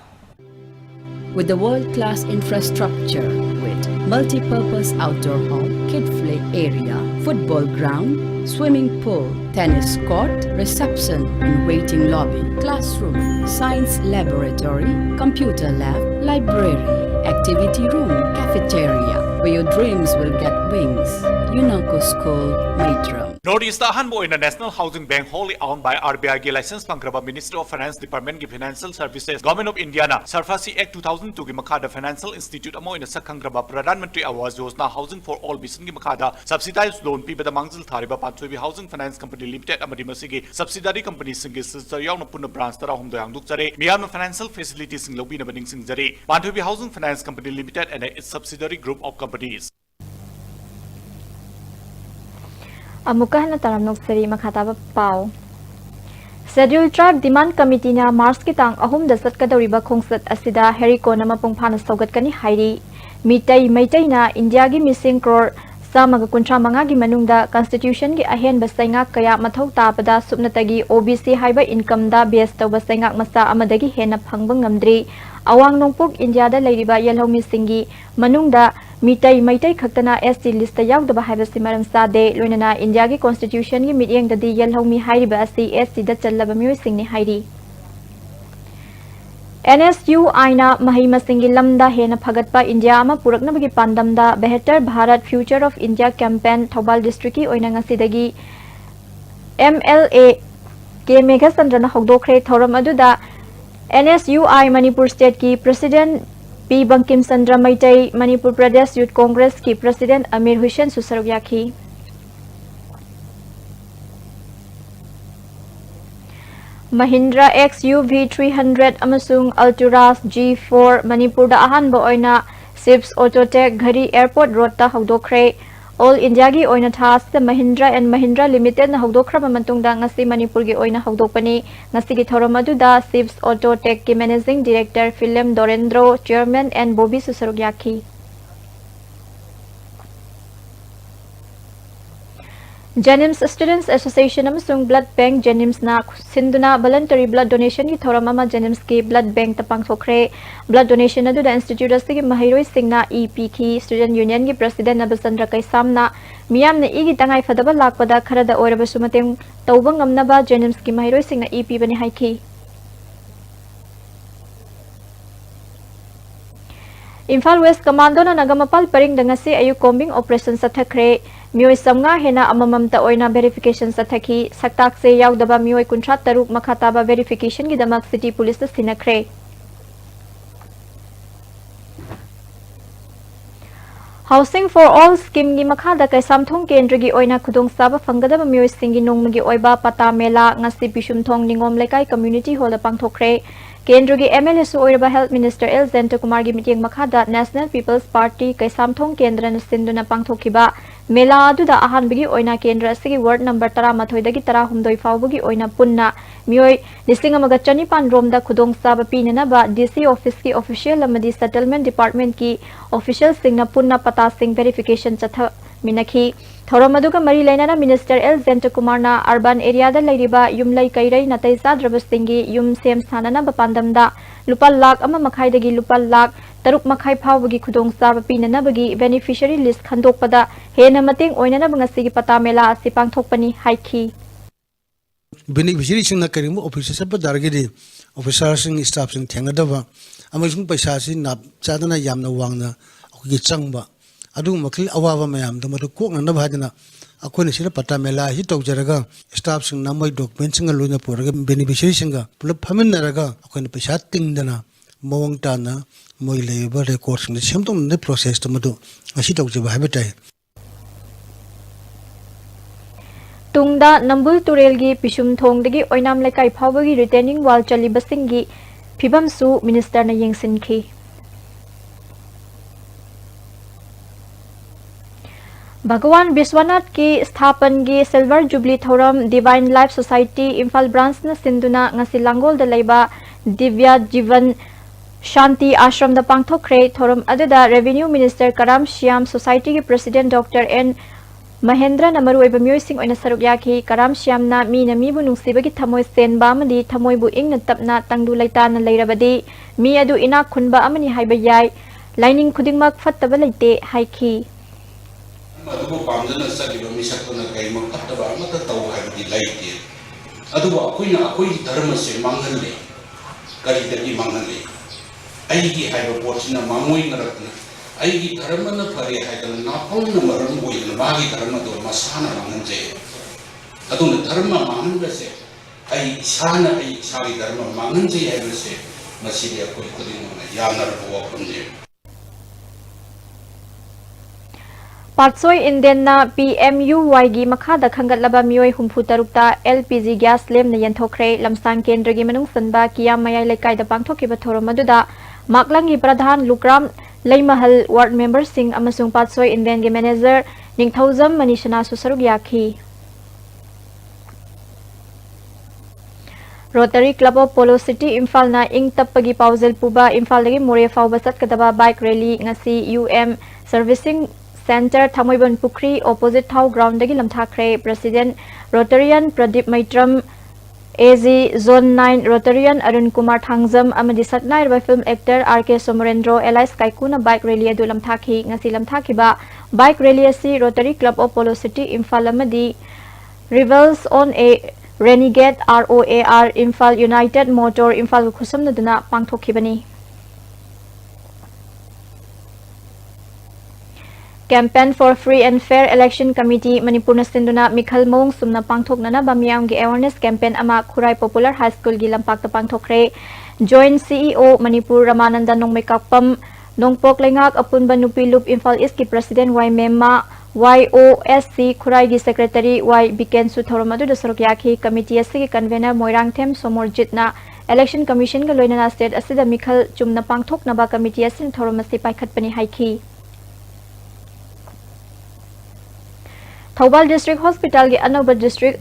With the world-class infrastructure with multi-purpose outdoor hall, kid play area, football ground, swimming pool, tennis court, reception and waiting lobby, classroom, science laboratory, computer lab, library, activity room, cafeteria, where your dreams will get wings. UNACO School, Maitram. Northeast Ahanbo in the National Housing Bank wholly owned by RBI ki license pangraba Ministry of Finance Department ki Financial Services Government of India na Sarfasi Act 2002 ki makhada Financial Institute amo in sakhangraba Pradhan Mantri Awas Yojana Housing for All Bisan ki makhada subsidized loan pibada mangzil thariba Panchoi Housing Finance Company Limited amadi masigi subsidiary company singi sister yauna punna branch tara hum doyang dukjare miyam financial facilities sing lobi na baning sing jare Panchoi Housing Finance Company Limited and its subsidiary group of companies. Amukahna taram noksari makhataba pau. Scheduled Tribe Demand Committee na Mars ki tang ahum da satkadoriba khongsat asida heriko na mapungphana sogat kani hairi mitai maitai na India gi missing crore samaga kuntra manga gi manungda constitution gi ahen basainga kaya mathau tapada subnatagi OBC haiba income da base tawba sainga masa amadagi hena phangba ngamdri awang nongpok India da leiriba yelhomi singi manungda Mitai maitai khaktana ST list yaudaba haibasi maram sade loinana India gi constitution gi mityeng dadi yelhomi hairiba asi ST da challaba miyoi singni hairi NSU aina mahima singi lamda hena phagatpa India ama puraknabagi pandamda Better Bharat Future of India campaign Thobal district ki oina ngasidagi MLA ke Megha Sandrana hogdokre thoram aduda NSUI Manipur state ki president P Bankim Chandra Maitai Manipur Pradesh Youth Congress की President Amir Hussain सुसरुक याखी Mahindra XUV 300 अमसुंग Alturas G4 Manipur da ahanba oina Sips Autotech Ghari Airport Road ta hawdokre All India gi oina thas the Mahindra and Mahindra Limited na hawdokraba matungda ngasi Manipur gi oina hawdokpani ngasi gi thoram aduda Sips Autotech ki Managing Director Philem Dorendro Chairman and Bobby susuruk yakhi Jenims Students Association amasung Blood Bank Jenims na sinduna voluntary blood donation ki thoram ama Jenims ki blood bank tapang thokre blood donation adu da institute asigi mahiroi singna EP ki student union ki president Abasandra Kaisamna miyam na igi tangai fadaba lakpada kharada oiraba sumateng tawba ngamnaba Jenims ki mahiroi singna EP bani haiki Imphal West Commando na nagamapal paring dangasi ayu combing operation sathakre Mioi samnga hena amamamta oina verification sathaki saktak se yaudaba mioi kuntrat taruk makhataba verification gi damak city police ta sinakre Housing for all scheme gi makhada kai samthong kendra gi oina khudong saba fangadaba mioi singi nongmagi oiba pata mela ngasi bishum thong ningom lekai community hall pangthokre Kendra gi MLA su oiraba Health Minister L. Zenta Kumar gi miting makhada National People's Party kai samthong kendra na sinduna pangthokiba mela aduda ahanbagi oina kendra asigi ward number 13 dagi 16 fawbagi oina punna mioi lisingamaga chanipan romda khudong saba pinana ba DC office ki official amadi settlement department ki official singna punna pata sing verification chatha minakhi Thoramaduga Mari Lainana Minister L. Zenta Kumar na urban area da lairiba yumlai kairai natai sadrabasingi yum sem sanana bapandamda lupal lak ama makhai dagi lupal lak taruk makhai phawgi khudong saba pinana bagi beneficiary list khandokpada hena mating oinana bangasigi pata mela asi pangthokpani haiki beneficiary singna karimu officer sab dargedi officer sing staff sing thengadaba amasung paisa si nap chadana yamna wangna gi changba adu makhil awaba mayam da madu kokna na bhadina akhone sira pata mela hi tawjaraga staff sing namai document sing loina poraga beneficiary singa pulap phamin naraga akhone paisa tingdana mawang ta na moi leba record sing semtong ne process to madu asi tawjaba habetai Tungda Nambul Turelgi Pishum Thongdagi Oinam Lekai Phawagi retaining wall chalibasingi phibam su minister na yengsinki Bhagwan Biswanath ki sthapan gi Silver Jubilee Thoram Divine Life Society Imphal branch na sinduna ngasi Langol da leiba Divya Jivan Shanti Ashram da pangthokre thoram adada Revenue Minister Karam Shyam Society ki President Dr. N. Mahendra Namaru oiba mioi sing oina saruk yakhi Karam Shyam na mi bu nungsibagi thamoi senba amadi thamoi bu ingna tapna tangdu laita na leirabadi mi adu ina khunba amani haiba yai lining khudingmak fattaba leite haiki Adubo pamjana sagiba misakona kai makataba amata taw haibdi laite adubo akoi dharma se manghanle kari dagi manghanle aigi haiba pochina mamoi ngaratna aigi dharma na phare haidana napong na maram boina magi dharma do masana manganje aduna dharma manghanba se ai sana ai sari dharma manganje haiba se masiri akoi kudingona yanar bo punje Patsoi Indian na PMUY gi makhada khangatlaba mioi humpu tarukta LPG gas lem na yanthokre lamsang kendra gi manung sanba kiyam mayai lekai da pangthokiba thorom aduda maklangi pradhan Lukram Leimahal ward member sing amasung Patsoi Indian gi manager Ningthauzam Manishana susaruk yakhi Rotary Club of Polo City Imphal na ing tappagi pausel puba Imphal dagi more fawba satkadaba bike rally ngasi UM servicing Center Thamoibon Pukri opposite Thau ground dagi lamthakre President Rotarian Pradip Maitram AZ Zone 9 Rotarian Arun Kumar Thangjam amadi satnai ba film actor RK Somarendro Elias Kaikuna bike rally adu lamthaki ngasi lamthakiba bike rally asi Rotary Club of Polo City Imphal amadi Revels on a Renegade ROAR Imphal United Motor Imphal khusam naduna pangthokibani Campaign for Free and Fair Election Committee Manipur na sinduna Mikhal Mong sumna pangthoknana ba miyam gi awareness campaign ama Khurai Popular High School gi lampak ta pangthokre Joint CEO Manipur Ramananda Nongmekapam Nongpok Lengak Apunba Nupi Loop Imphal East ki President Y Mema YOSC Khurai gi Secretary Y Biken Suthoramadu Dasarok Yaki Committee SC Convener Moirang Them Somorjit na Election Commission ga loinana state asida Mikhal Chumna Pangthok Naba Committee Asin Thoramasi Paikhat Pani Haiki Thobal District Hospital gi Anoba District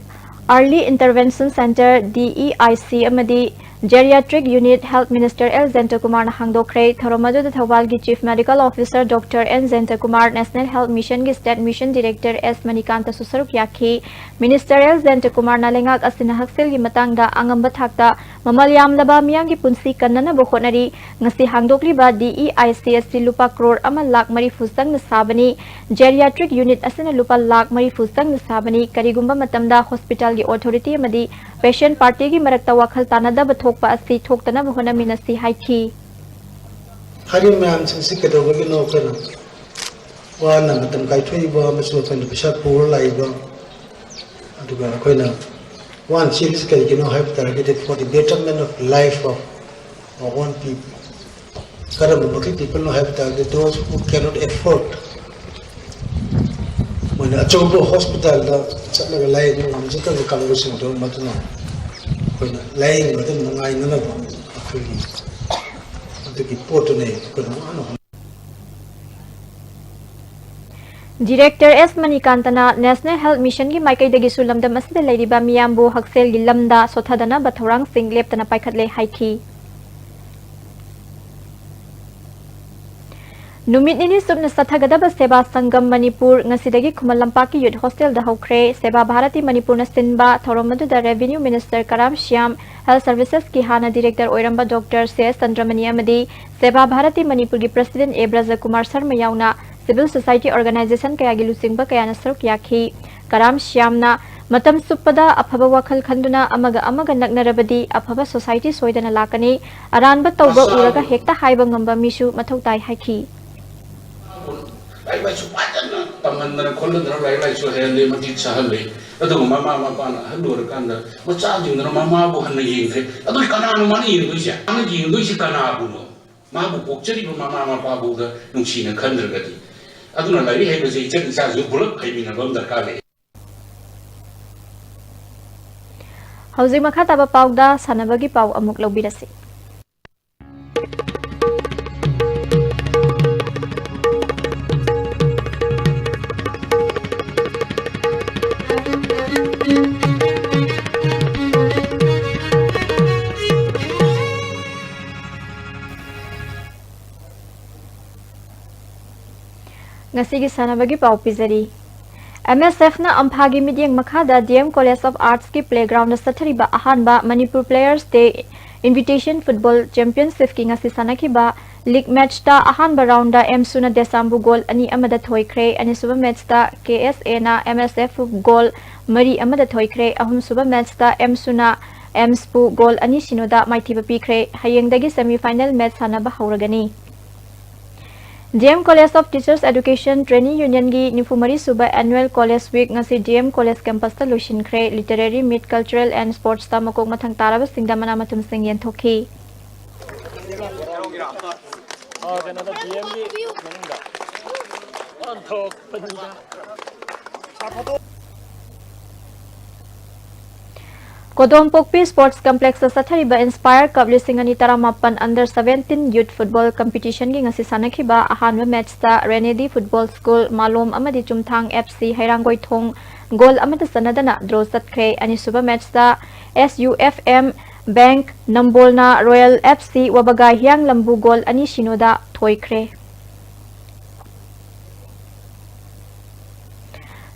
Early Intervention Center DEIC amadi Geriatric Unit Health Minister L. Zenta Kumar na hangdokre Thoramadu da Thobal gi Chief Medical Officer Dr. N. Zenta Kumar National Health Mission gi State Mission Director S. Manikanta Susaruk Yaki Minister L. Zenta Kumar na lengak asina haksel gi matangda angamba thakta mamalyam laba miyang gi punsi kanana bokhonari ngasi hangdokli ba DEIC lupa crore amal lakh mari fusang na sabani Geriatric Unit asina lupa lakh mari fusang na sabani karigumba matamda hospital gi authority amadi patient party gi marakta wakhal tanada thokpa asi thoktana bahona minasi haiki hari ma'am से कदोगे no करना वाना मतम kai thui ba masu kan bisa pur lai ba aduga koina one series kai kino have targeted for the betterment of life of one people karam bakri people no have targeted those who cannot afford mana achobo hospital da chatla lai no jita kam sing do matuna koina lai ngadin ngai nana ba akhui Director S. Manikantana National Health Mission ki maikai dagi sulamdam asida lairiba miyambu haksel gi lamda sothadana bathorang sing leptana paikhatle haiki Numit ini subna sathagadaba Seba Sangam Manipur ngasidagi Khumalampaki Youth Hostel da hokre Seba Bharati Manipur na sinba Thoromadu da Revenue Minister Karam Shyam Health Services ki hana Director Oiramba Dr. C.S. Chandramani amadi Seba Bharati Manipur ki President A. Braja Kumar Sharma yauna Civil Society Organization kaya gi lusingba kaya na saruk yakhi Karam Shyam na matam suppada aphaba wakhal khanduna amaga naknarabadi aphaba society soidana lakani aranba tawba uraga hekta haiba ngamba misu mathau tai haiki Lai lai su padana taman na kolon na lai su hele mati sahale adu mama na handur kanda macha jing na mama bu han yin the adu kana no mani yin du sia ana yin du si kana bu no ma bu pokchari bu mama pa bu da nungsi na khandar gadi adu na lai he be ji chen sa ju bulak hai min na bam dar ka le Hauji makha taba pawda sanabagi paw amuk lobirasi Ngasigi sanabagi pau pizari MSF na amphagi midyang makhada DM College of Arts ki playground na sathariba ahanba Manipur Players Day Invitation Football Championship ki ngasi sanaki ba league match ta ahanba round da M Suna Desambu goal ani amada thoikre ani suba match ta KSA na MSF goal mari amada thoikre ahum suba match ta M Suna Mspu goal ani sinoda maithiba pikre hayengdagi semi final match sanaba hauragani DM College of Teachers Education Training Union gi Nifumari Suba Annual College Week ngasi DM College Campus ta Lucian Kre Literary Meet Cultural and Sports ta makok mathang taraba singda mana matum sing yen thoki Kodom Pokpi Sports Complex sa sathariba Inspire Cup lisingani taramapan Under 17 Youth Football Competition gi ngasi sanakhiba ahanba match ta Renedi Football School Malom amadi Chumthang FC Hairangoi Thong goal amada sanadana draw satkre ani suba match ta SUFM Bank Nambolna Royal FC Wabaga Hyang Lambu goal ani sinoda thoikre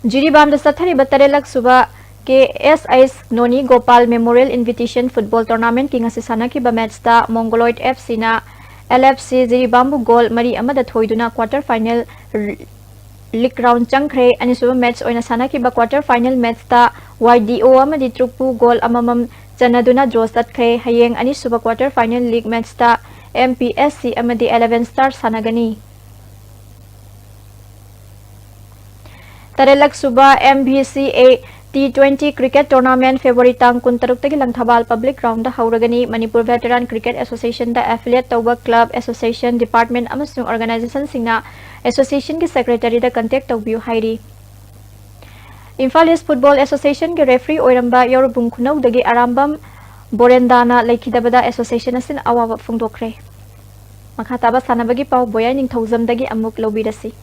Jiribam da sathariba tarelak suba KSIS Noni Gopal Memorial Invitation Football Tournament ki ngasi sanaki ba match ta Mongoloid FC na LFC Jiribambu goal mari amada thoiduna quarter final league round changkhre ani suba match oina sanaki ba quarter final match ta YDO amadi Trukpu goal amamam chanaduna draw satkhre hayeng ani suba quarter final league match ta MPSC amadi 11 Star sanagani Tarelak suba MBCA T20 cricket tournament February tang 16 Langthabal public ground da hauragani Manipur Veteran Cricket Association da affiliate tawba club association department amasung organization singna association ki secretary da contact tawbiu hairi Imphal East Football Association ki referee oiramba yorubung khunau dagi arambam borendana laikhidabada association asin awawa phungdokre makhataba sanabagi pau boya ning thousam dagi amuk lobirasi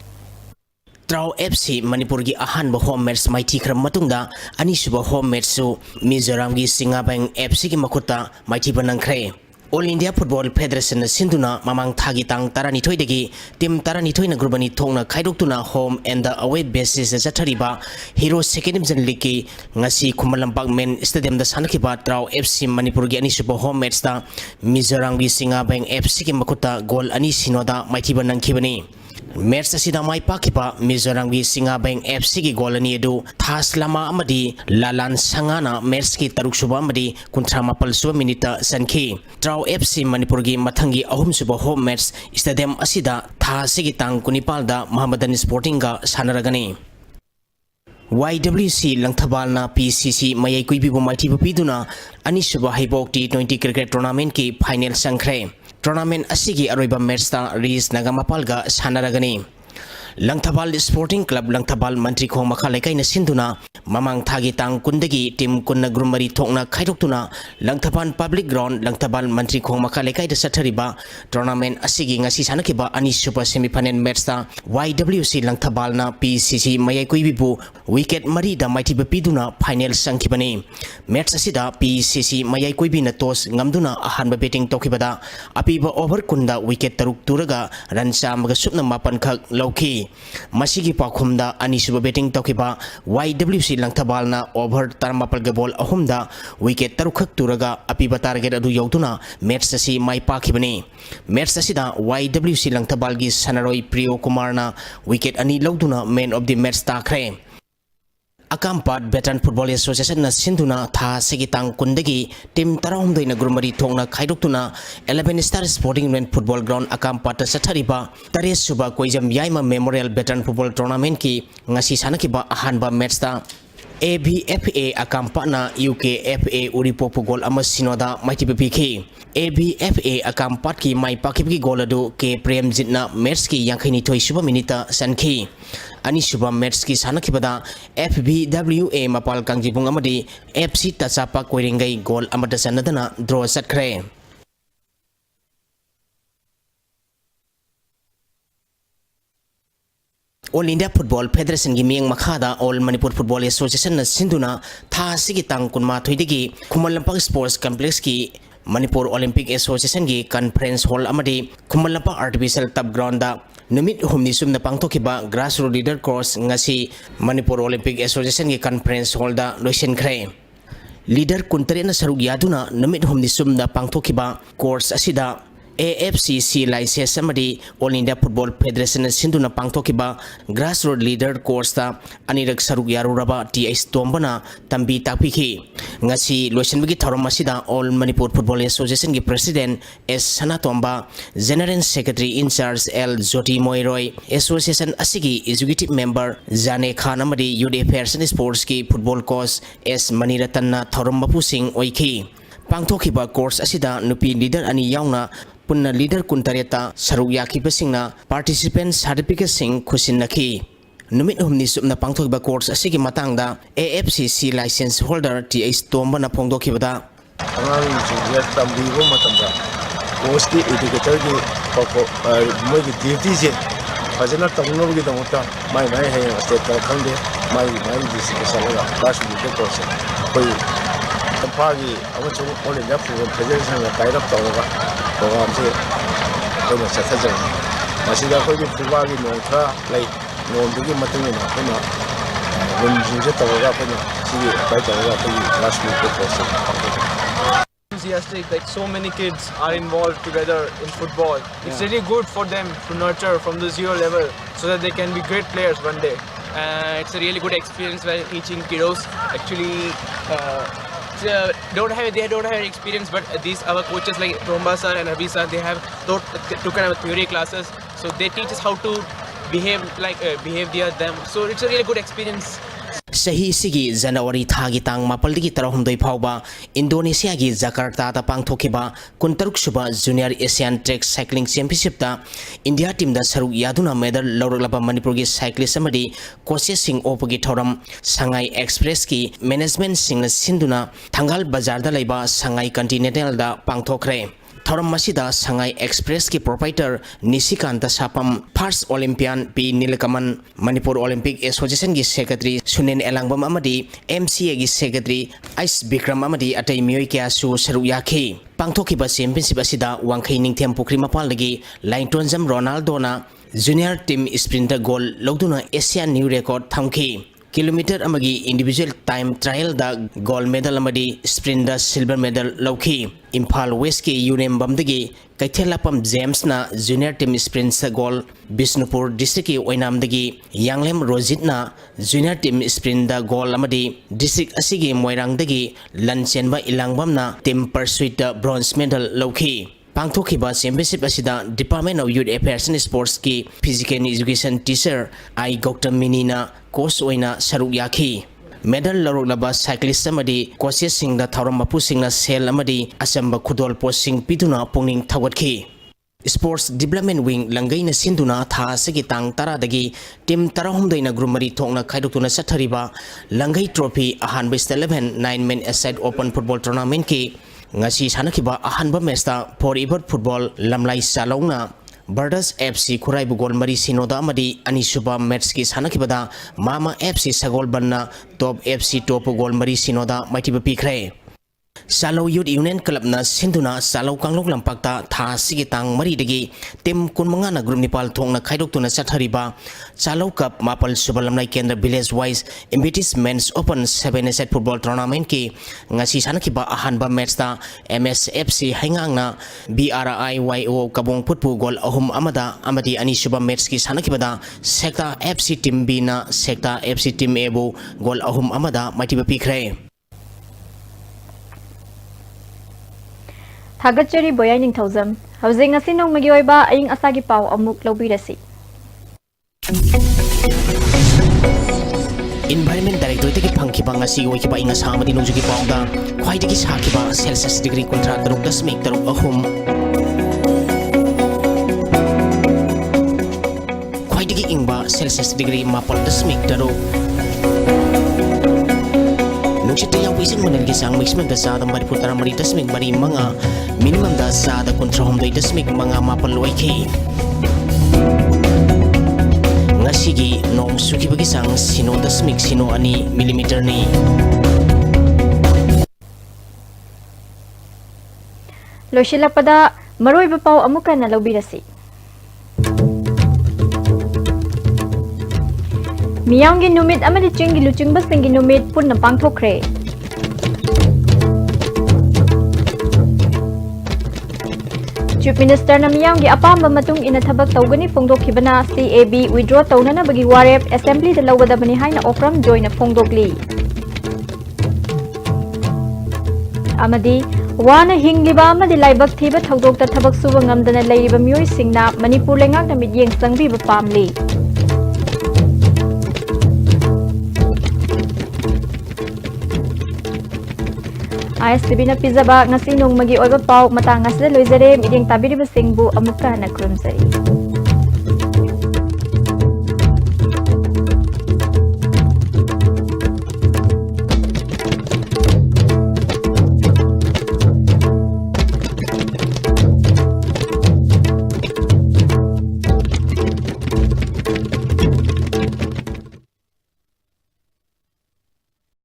Trau FC Manipur gi ahan ba home match mai thi khram matungda ani suba home match su Mizoram gi Singabang FC gi makuta mai thi banangkhre All India Football Federation sinduna mamang thagi tang tarani thoi degi team tarani thoi na grubani thongna khaidokuna home and the away basis chathariba Hero Second Division League ki ngasi Khumalampak main stadium da sanakhiba Trau FC Manipur gi ani suba home match da Mizoram gi Singabang FC gi makuta goal ani sinoda mai thi banangkhibani Match asida mai pakipa Mizoram gi Singabang FC gi golani edu thas lama amadi lalan sangana match ki taruk suba amadi kuntra mapal suba minita sanki Trau FC Manipur gi mathangi ahum suba home match stadium asida thasigi tang kunipal da Muhammadan Sporting ga sanaragani YWC Langthabal na PCC mayai kuibi bo maithi piduna ani suba haibok T20 cricket tournament ki final sangkhre Tournament asigi aroiba match ta Riz Nagamapalga sanaragani Langthabal Sporting Club Langthabal Mantri Khong Makhalaikai na sinduna mamang thagi tang kundagi team kunna grumari thokna khaidoktuna Langthabal Public Ground Langthabal Mantri Khong Makhalaikai da sathariba tournament asigi ngasi sanakiba ani super semi final match ta YWC Langthabal na PCC mayai kuibibu wicket mari da maiti bepiduna final sangkhibani match asida PCC mayai kuibi na toss ngamduna ahanba batting tokibada apiba over kunda wicket taruk turaga run samaga supna mapan khak lauki Masigi pakhumda anisuba betting tokiba YWC Langthabal na over tarmapal ga ball ahumda wicket tarukhak turaga apiba target adu yautuna match asi mai pakhibani match asida YWC Langthabal gi sanaroi Priyo Kumar na wicket ani lauduna man of the match takhre Akampat Veteran Football Association na sinduna tha segitang kundagi team tarahumdoi na grumari thongna khaidoktuna 11 Star Sporting Event Football Ground Akampat sathariba tare suba koijam yaima Memorial Veteran Football Tournament ki ngasi sanakiba ahanba match ta ABFA Akampa na UKFA Uripopo goal ama sinoda maiti bpk ABFA Akampat ki mai pakipki goal adu ke Premjit na match ki yankhaini thoi suba minita sanki ani suba match ki sanakibada FBWA mapal kangjibung amadi FC Tachapa koiringai goal amada sanadana draw satkre All India Football Federation gi mieng makhada All Manipur Football Association na sinduna tha sigi tang kunma thoidegi Khumalampak Sports Complex ki Manipur Olympic Association gi conference hall amadi Khumalampak Artificial Turf Ground da numit humni sumna pangthokiba grassroots leader course ngasi Manipur Olympic Association gi conference hall da loisin khre leader kuntare na sarug yaduna numit humni sumna pangthokiba course asida AFCC license amadi All India Football Federation sinduna pangthokiba grassroots leader course ta anirak saruk yaruraba TS Tombana tambi takpiki ngasi loisinbagi thorom asida All Manipur Football Association gi president S Sanatomba general secretary in charge L Joti Moiroi association asigi executive member Jane Khan amadi youth affairs and sports ki football coach S Maniratanna thorom mapusing oiki pangthokiba course asida nupi leader ani yauna punna leader kuntareta saruk yakibasingna participant certificate sing khusinnaki numit humni supna pangthokiba course asigi matangda AFCC license holder TS Tombana phongdokibada angang junior tambibo matamda course ki educator ki moi ki duty je fajana tamno gi damota mai hai state ka khande mai discussion la class with course koi tampagi amachung All India Football Federation la kairap tawga program se koina sathaja masida koi football gi nongkha lai nondugi matungina koina lunjinje tawga koina sigi kai tawga koi class with course enthusiastic, like so many kids are involved together in football. It's really good for them to nurture from the 0 level so that they can be great players one day. It's a really good experience while teaching kiddos. Actually, they don't have experience, but these our coaches like Tomba sir and Abhi sir, they have took kind of theory classes, so they teach us how to behave them. So it's a really good experience. Sahi sigi January thagi tang mapaldigi tarahumdoi phawba Indonesia gi Jakarta ta pangthokiba kuntaruk suba Junior Asian Track Cycling Championship ta India team da saruk yaduna medal lawraklaba Manipur gi cyclist amadi coaches sing opagi thoram Sangai Express ki management sing sinduna Thangal Bazar da leiba Sangai Continental da pangthokre Thoram masida Sangai Express ki proprietor Nisikanta Sapam First Olympian P Nilakaman Manipur Olympic Association gi secretary Sunen Elangbam amadi MCA gi secretary Ice Bikram amadi atai mioi kya su saru yakhi pangthokiba championship asida wangkhai ningthem pukri mapal lagi Laintonjam Ronaldo na junior team sprinter goal logduna Asian new record thamki kilometer amagi individual time trial da gold medal amadi sprint da silver medal lauki Imphal West ki UNM bamdagi Kaithelapam James na junior team sprint sa goal Bisnupur district ki Oinam dagi Yanglem Rojit na junior team sprint da goal amadi district asigi Moirang dagi Lanchenba Ilangbam na team pursuit da bronze medal lauki Pangthokiba championship asida Department of Youth Affairs and Sports ki Physical Education teacher I Gautam Minina coach oina saruk yakhi medal lawraklaba cyclist amadi coaches singda thoram mapu singna sel amadi asamba khudol post sing piduna pungning thawatki Sports Development Wing langaina sinduna tha sagi tang tara dagi team tarahumdaina grumari thokna khaidokuna sathariba langai trophy ahanba 11 9-man aside open football tournament ki ngasi sanakiba ahanba match ta for ever football lamlai salongna Barders FC Kurai Bugol Mari Sinoda Amadi Anisuba match ki sanakibada Mama FC Sagol Banna Top FC Top Gol Mari Sinoda Maitiba Pikre Salo Youth Union Club na Sinduna Salo Kanglok Lampakta Tha Sigitang Mari Degi Tim Kunmangana Group Nipal Thong na Khaidok Tuna Sathariba Salo Cup Mapal Subalamnai Kendra Village Wise Imbitis Men's Open 7-set Football Tournament ki ngasi sanakiba ahanba match ta MSFC Hangang na BRIYO Kabong Putpu Gol Ahum Amada Amadi Anisuba match ki sanakibada Sekta FC Team B na Sekta FC Team A bu Gol Ahum Amada Maitiba Pikre Thagachari Boya Ningthauzam Housing Asinong Magioiba Aing Asagi Pau Amuk Lobirasi Environment Director ki phangkiba ngasi oikiba inga samadi nungjuki pauda khwaidagi sakiba Celsius degree kontra daruk dasmik daruk ahum khwaidagi ingba Celsius degree mapal dasmik daruk Nungshita yang pising menelgi sang maximum da sada mari putara mari dasmik mari manga minimum da sada kontra homdai dasmik manga mapal loiki Ngasigi nong suki bagi sang sino dasmik sino ani millimeter ni Loshila pada Maroi Bapau Amuka na Lobirasi Miyanggi numit amadi chingi luching bastingi numit pun na pangthokre Chief Minister na miyanggi apamba matung ina thabak tawgani phongdokhibana CAB withdraw tawnana bagi warep assembly da lawada bani haina okram join na phongdokli amadi wana hingliba amadi laibak thiba thodok ta thabak suba ngamdana leiriba miyoi singna Manipur lengak na midyeng sangbi ba pamli ISTV na pizaba ngasi nung magi oiba pau matang ngasda loizare miding tabiri basingbu amuka na krumsari